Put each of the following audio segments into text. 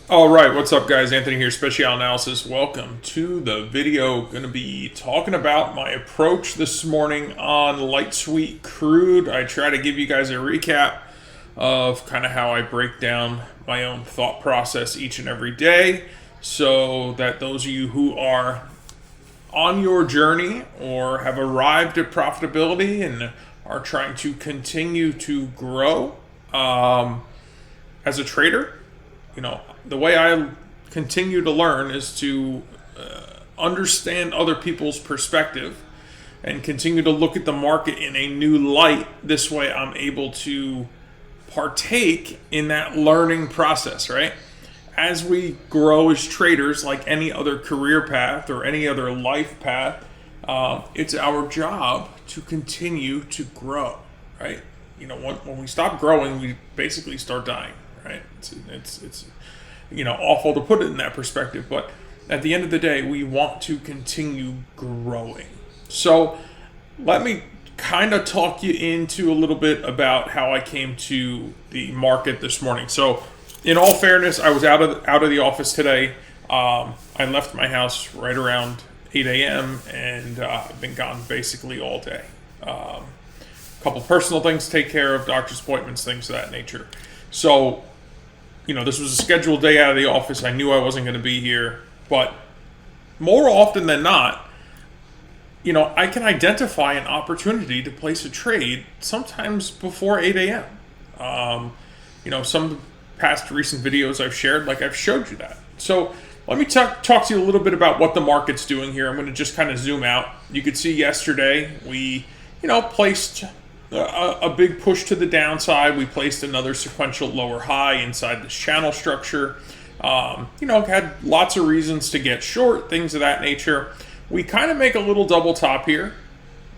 All right, what's up, guys? Anthony here, Special Analysis. Welcome to the video. Going to be talking about my approach this morning on light sweet crude. I try to give you guys a recap of kind of how I break down my own thought process each and every day, so that those of you who are on your journey or have arrived at profitability and are trying to continue to grow as a trader, the way I continue to learn is to understand other people's perspective and continue to look at the market in a new light. This way I'm able to partake in that learning process, right? As we grow as traders, like any other career path or any other life path, it's our job to continue to grow, right? When we stop growing, we basically start dying, right? It's awful to put it in that perspective, but at the end of the day, we want to continue growing. So let me kind of talk you into a little bit about how I came to the market this morning. So in all fairness, I was out of the office today. I left my house right around 8 a.m. and I've been gone basically all day. A couple personal things to take care of, doctor's appointments, things of that nature. So this was a scheduled day out of the office. I knew I wasn't going to be here, but more often than not, I can identify an opportunity to place a trade sometimes before 8 a.m. Some of the past recent videos I've shared, I've showed you that. So let me talk to you a little bit about what the market's doing here. I'm going to just kind of zoom out. You could see yesterday we, placed a big push to the downside. We placed another sequential lower high inside this channel structure. Had lots of reasons to get short, things of that nature. We kind of make a little double top here,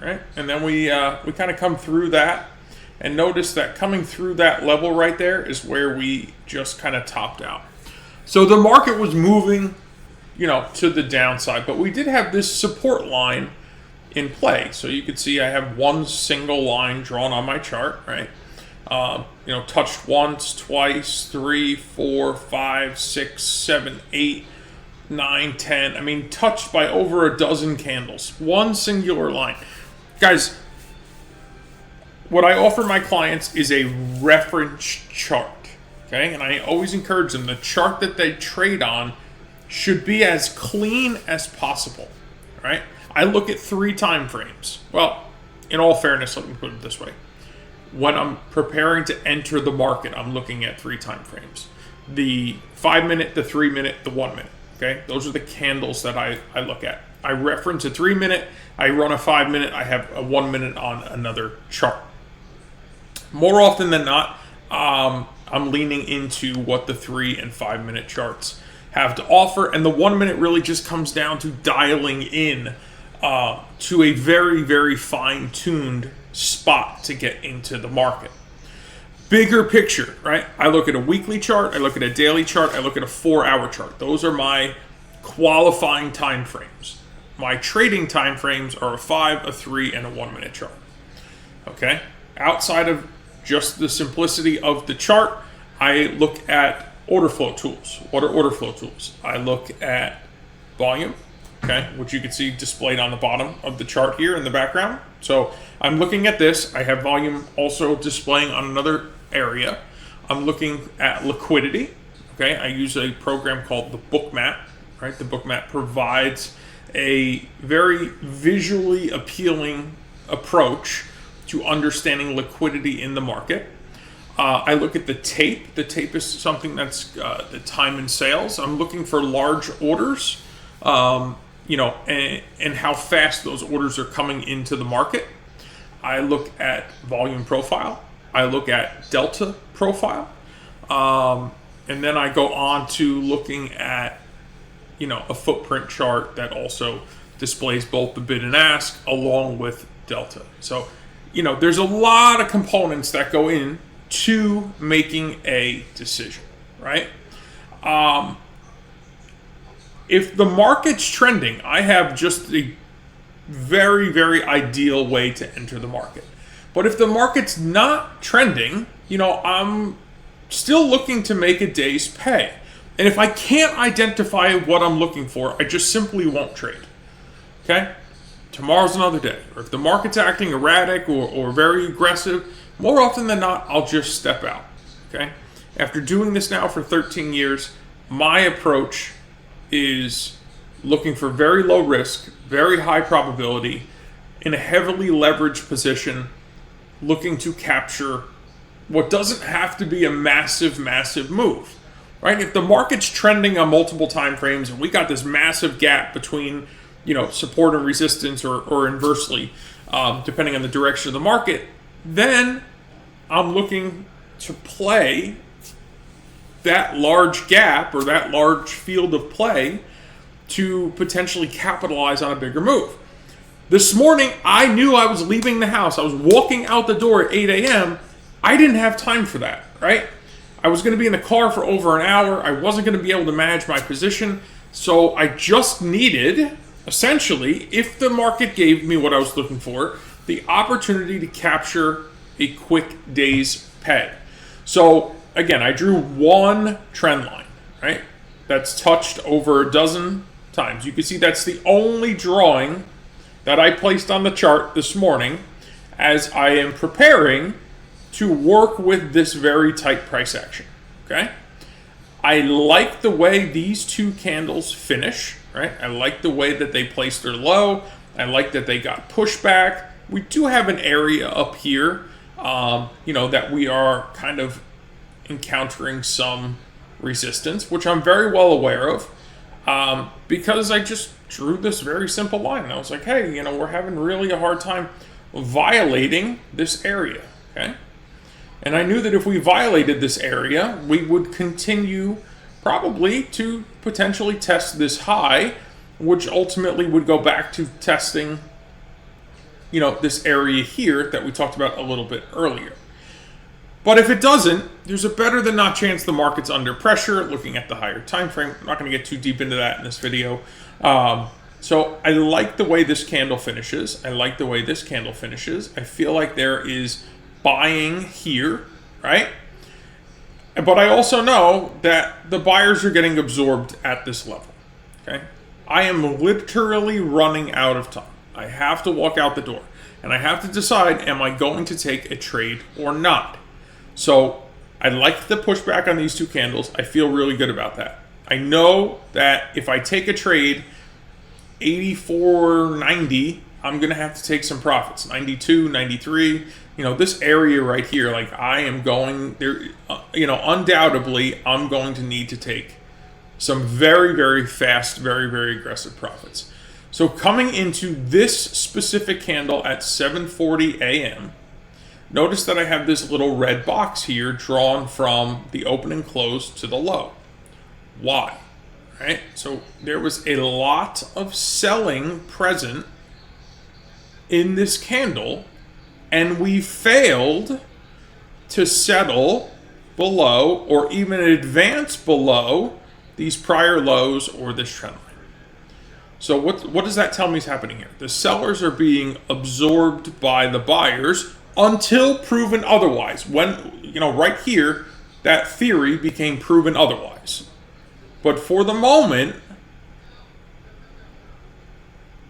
right? And then we kind of come through that, and notice that coming through that level right there is where we just kind of topped out. So the market was moving, to the downside, but we did have this support line in play. So you can see I have one single line drawn on my chart, right? Touched once, twice, 3, 4, 5, 6, 7, 8, 9, 10. I mean, touched by over a dozen candles. One singular line. Guys, what I offer my clients is a reference chart, okay? And I always encourage them, the chart that they trade on should be as clean as possible, right? I look at 3 time frames. Well, in all fairness, let me put it this way. When I'm preparing to enter the market, I'm looking at 3 time frames. The 5-minute, the 3-minute, the 1-minute. Okay? Those are the candles that I look at. I reference a 3-minute, I run a 5-minute, I have a 1-minute on another chart. More often than not, I'm leaning into what the 3 and 5-minute charts have to offer, and the 1-minute really just comes down to dialing in to a very, very fine-tuned spot to get into the market. Bigger picture, right? I look at a weekly chart, I look at a daily chart, I look at a 4-hour chart. Those are my qualifying time frames. My trading time frames are a 5, a 3, and a 1-minute chart. Okay? Outside of just the simplicity of the chart, I look at order flow tools. What are order flow tools? I look at volume, okay, which you can see displayed on the bottom of the chart here in the background. So I'm looking at this. I have volume also displaying on another area. I'm looking at liquidity. Okay, I use a program called the Bookmap. Right, the Bookmap provides a very visually appealing approach to understanding liquidity in the market. I look at the tape. The tape is something that's the time in sales. I'm looking for large orders, and how fast those orders are coming into the market. I look at volume profile. I look at delta profile. And then I go on to looking at, a footprint chart that also displays both the bid and ask along with delta. So, there's a lot of components that go in to making a decision, right? If the market's trending, I have just a very, very ideal way to enter the market. But if the market's not trending, I'm still looking to make a day's pay. And if I can't identify what I'm looking for, I just simply won't trade. Okay? Tomorrow's another day. Or if the market's acting erratic or very aggressive, more often than not, I'll just step out. Okay? After doing this now for 13 years, my approach is looking for very low risk, very high probability, in a heavily leveraged position, looking to capture what doesn't have to be a massive, massive move. Right? If the market's trending on multiple time frames and we got this massive gap between, support and resistance, or inversely, depending on the direction of the market, then I'm looking to play that large gap or that large field of play to potentially capitalize on a bigger move. This morning, I knew I was leaving the house. I was walking out the door at 8 a.m. I didn't have time for that, right? I was going to be in the car for over an hour. I wasn't going to be able to manage my position. So I just needed, essentially, if the market gave me what I was looking for, the opportunity to capture a quick day's pay. So again, I drew one trend line, right? That's touched over a dozen times. You can see that's the only drawing that I placed on the chart this morning as I am preparing to work with this very tight price action, okay? I like the way these two candles finish, right? I like the way that they placed their low. I like that they got pushback. We do have an area up here, that we are kind of encountering some resistance, which I'm very well aware of, because I just drew this very simple line. And I was like, hey, we're having really a hard time violating this area, okay? And I knew that if we violated this area, we would continue probably to potentially test this high, which ultimately would go back to testing, this area here that we talked about a little bit earlier. But if it doesn't, there's a better than not chance the market's under pressure, looking at the higher time frame. I'm not going to get too deep into that in this video. So I like the way this candle finishes. I like the way this candle finishes. I feel like there is buying here, right? But I also know that the buyers are getting absorbed at this level, okay? I am literally running out of time. I have to walk out the door, and I have to decide, am I going to take a trade or not? So I like the pushback on these two candles. I feel really good about that. I know that if I take a trade 84.90, I'm going to have to take some profits, 92, 93. This area right here, like I am going there, undoubtedly, I'm going to need to take some very, very fast, very, very aggressive profits. So coming into this specific candle at 7:40 a.m., notice that I have this little red box here drawn from the open and close to the low. Why? Right? So there was a lot of selling present in this candle, and we failed to settle below or even advance below these prior lows or this trend line. So what does that tell me is happening here? The sellers are being absorbed by the buyers until proven otherwise. When, right here, that theory became proven otherwise. But for the moment,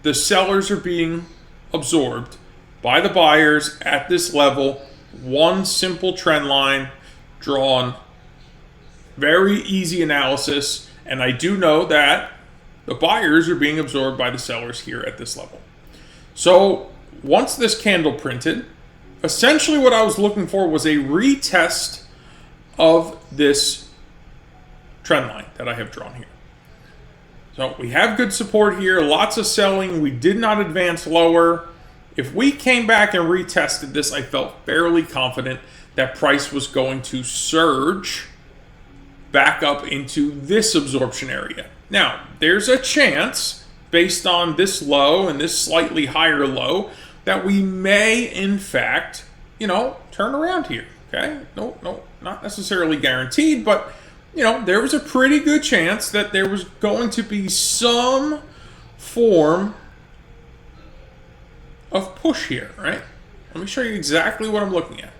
the sellers are being absorbed by the buyers at this level. One simple trend line drawn, very easy analysis, and I do know that the buyers are being absorbed by the sellers here at this level. So once this candle printed, essentially what I was looking for was a retest of this trend line that I have drawn here. So we have good support here, lots of selling. We did not advance lower. If we came back and retested this, I felt fairly confident that price was going to surge back up into this absorption area. Now, there's a chance, based on this low and this slightly higher low, that we may, in fact, turn around here, okay? No, not necessarily guaranteed, but, there was a pretty good chance that there was going to be some form of push here, right? Let me show you exactly what I'm looking at.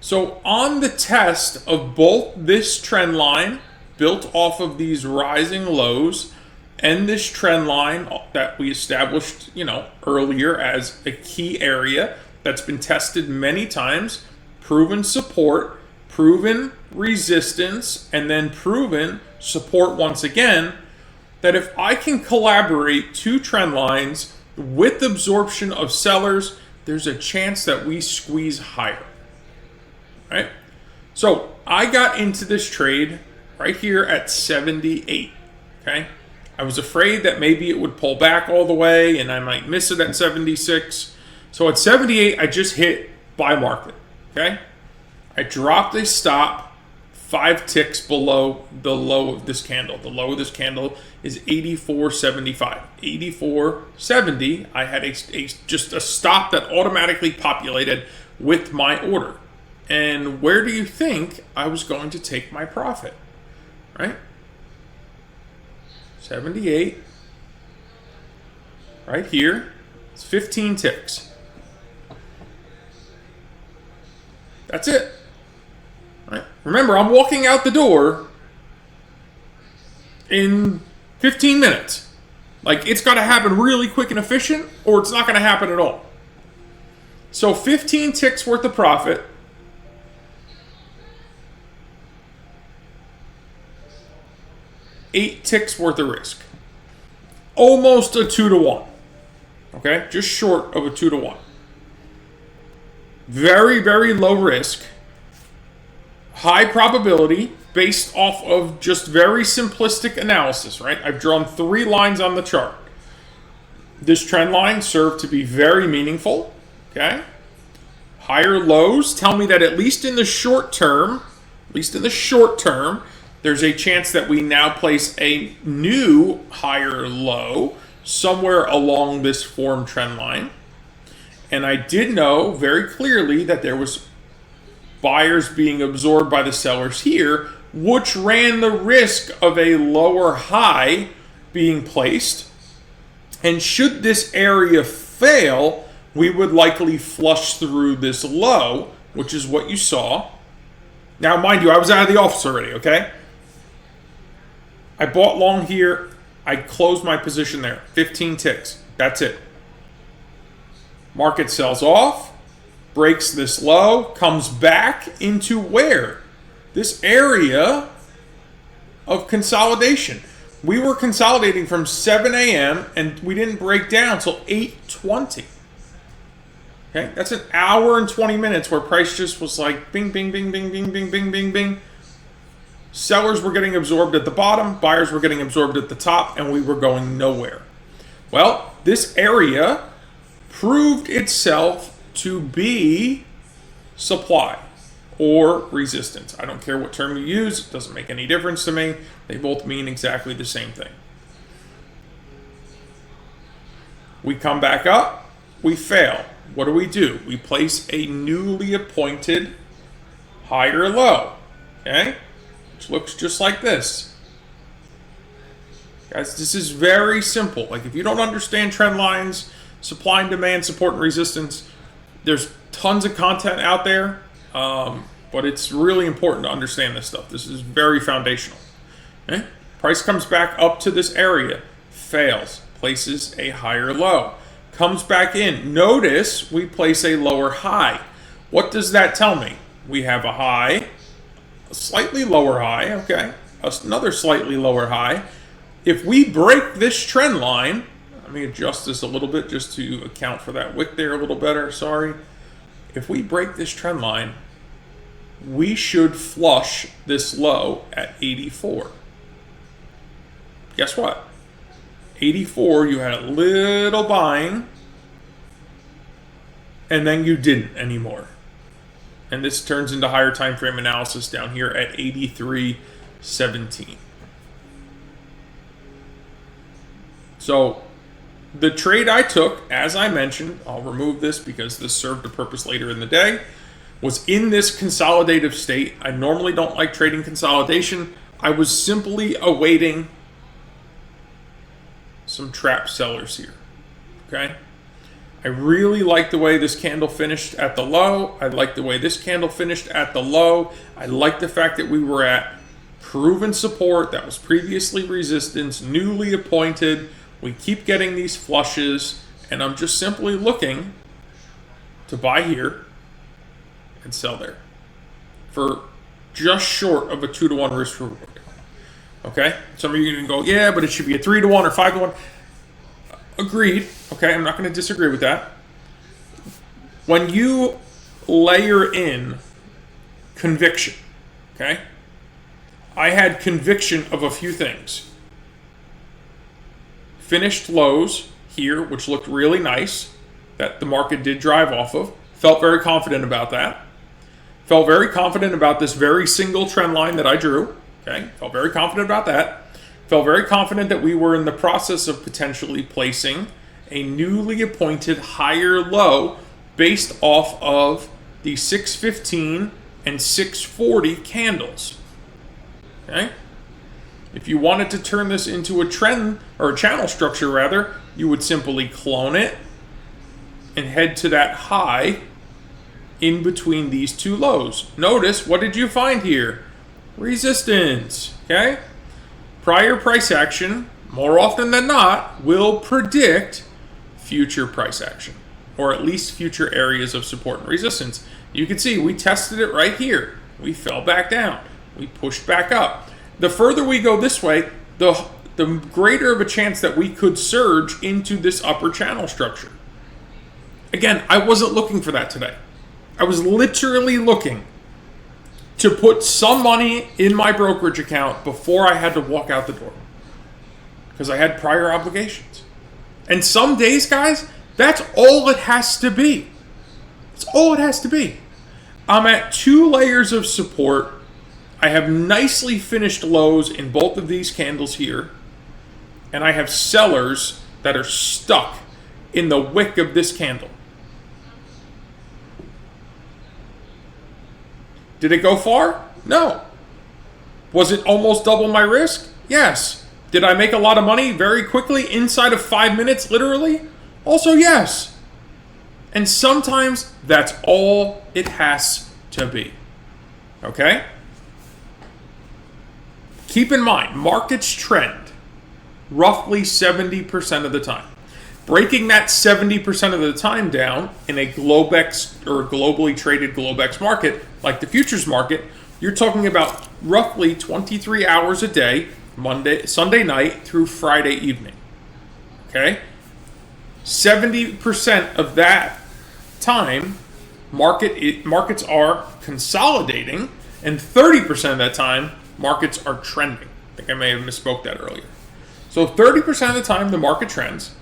So on the test of both this trend line built off of these rising lows and this trend line that we established, earlier as a key area that's been tested many times, proven support, proven resistance, and then proven support once again, that if I can collaborate two trend lines with absorption of sellers, there's a chance that we squeeze higher, right? So I got into this trade right here at 78, okay? I was afraid that maybe it would pull back all the way and I might miss it at 76. So at 78, I just hit buy market, okay? I dropped a stop 5 ticks below the low of this candle. The low of this candle is 84.75. 84.70, I had just a stop that automatically populated with my order. And where do you think I was going to take my profit, right? 78, right here, it's 15 ticks. That's it. Right? Remember, I'm walking out the door in 15 minutes. Like, it's got to happen really quick and efficient, or it's not going to happen at all. So 15 ticks worth of profit. Eight ticks worth of risk. Almost a 2-to-1. Okay? Just short of a 2-to-1. Very, very low risk. High probability based off of just very simplistic analysis, right? I've drawn 3 lines on the chart. This trend line served to be very meaningful, okay? Higher lows tell me that at least in the short term, there's a chance that we now place a new higher low somewhere along this form trend line. And I did know very clearly that there was buyers being absorbed by the sellers here, which ran the risk of a lower high being placed. And should this area fail, we would likely flush through this low, which is what you saw. Now, mind you, I was out of the office already, okay? I bought long here. I closed my position there. 15 ticks. That's it. Market sells off, breaks this low, comes back into where? This area of consolidation. We were consolidating from 7 a.m. and we didn't break down until 8:20. Okay, that's an hour and 20 minutes where price just was like bing, bing, bing, bing, bing, bing, bing, bing, bing. Sellers were getting absorbed at the bottom, buyers were getting absorbed at the top, and we were going nowhere. Well, this area proved itself to be supply or resistance. I don't care what term you use, it doesn't make any difference to me. They both mean exactly the same thing. We come back up, we fail. What do? We place a newly appointed higher low, okay? Which looks just like this. Guys, this is very simple. Like, if you don't understand trend lines, supply and demand, support and resistance, there's tons of content out there, but it's really important to understand this stuff. This is very foundational. Okay? Price comes back up to this area, fails, places a higher low, comes back in. Notice we place a lower high. What does that tell me? We have a high, a slightly lower high, okay, another slightly lower high. If we break this trend line, let me adjust this a little bit just to account for that wick there a little better, sorry. If we break this trend line, we should flush this low at 84. Guess what? 84, you had a little buying, and then you didn't anymore. And this turns into higher time frame analysis down here at 83.17. So the trade I took, as I mentioned, I'll remove this because this served a purpose later in the day, was in this consolidative state. I normally don't like trading consolidation. I was simply awaiting some trap sellers here, okay? I really like the way this candle finished at the low. I like the way this candle finished at the low. I like the fact that we were at proven support that was previously resistance, newly appointed. We keep getting these flushes, and I'm just simply looking to buy here and sell there for just short of a 2-to-1 risk reward. Okay, some of you can go, yeah, but it should be a 3-to-1 or 5-to-1. Agreed. Okay, I'm not going to disagree with that. When you layer in conviction, okay, I had conviction of a few things. Finished lows here, which looked really nice, that the market did drive off of. Felt very confident about that. Felt very confident about this very single trend line that I drew. Okay, felt very confident about that. Felt very confident that we were in the process of potentially placing a newly appointed higher low based off of the 615 and 640 candles. Okay? If you wanted to turn this into a trend, or a channel structure rather, you would simply clone it and head to that high in between these two lows. Notice, what did you find here? Resistance. Okay? Prior price action, more often than not, will predict future price action, or at least future areas of support and resistance. You can see we tested it right here. We fell back down. We pushed back up. The further we go this way, the greater of a chance that we could surge into this upper channel structure. Again, I wasn't looking for that today. I was literally looking to put some money in my brokerage account before I had to walk out the door, because I had prior obligations. And some days, guys, that's all it has to be. It's all it has to be. I'm at 2 layers of support. I have nicely finished lows in both of these candles here. And I have sellers that are stuck in the wick of this candle. Did it go far? No. Was it almost double my risk? Yes. Did I make a lot of money very quickly inside of 5 minutes, literally? Also, yes. And sometimes that's all it has to be. Okay? Keep in mind, markets trend roughly 70% of the time. Breaking that 70% of the time down in a Globex or globally traded Globex market, like the futures market, you're talking about roughly 23 hours a day, Sunday night through Friday evening. Okay? 70% of that time, markets are consolidating, and 30% of that time, markets are trending. I think I may have misspoke that earlier. So 30% of the time, the market trends.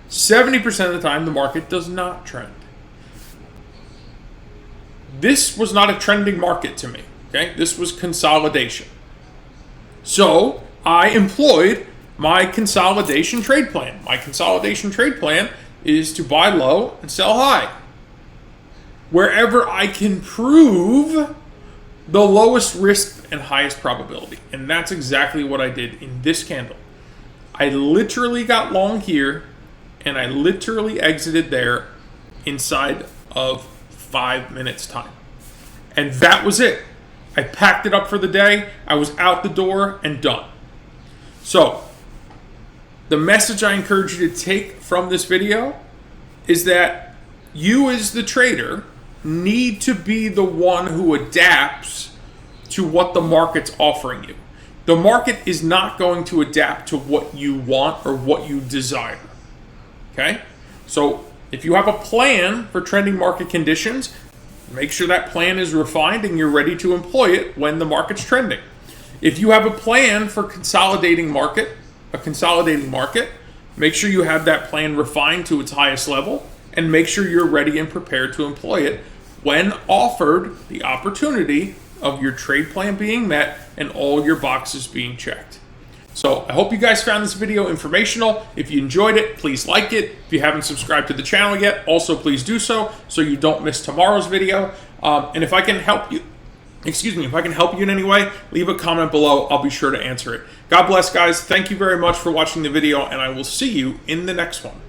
70% of the time, the market does not trend. This was not a trending market to me. Okay, this was consolidation. So I employed my consolidation trade plan. My consolidation trade plan is to buy low and sell high. Wherever I can prove the lowest risk and highest probability. And that's exactly what I did in this candle. I literally got long here, and I literally exited there inside of 5 minutes time. And that was it. I packed it up for the day. I was out the door and done. So, the message I encourage you to take from this video is that you as the trader need to be the one who adapts to what the market's offering you. The market is not going to adapt to what you want or what you desire. Okay? So if you have a plan for trending market conditions, make sure that plan is refined and you're ready to employ it when the market's trending. If you have a plan for a consolidating market, make sure you have that plan refined to its highest level, and make sure you're ready and prepared to employ it when offered the opportunity of your trade plan being met and all your boxes being checked. So I hope you guys found this video informational. If you enjoyed it, please like it. If you haven't subscribed to the channel yet, also please do so you don't miss tomorrow's video. And if I can help you, if I can help you in any way, leave a comment below. I'll be sure to answer it. God bless, guys. Thank you very much for watching the video, and I will see you in the next one.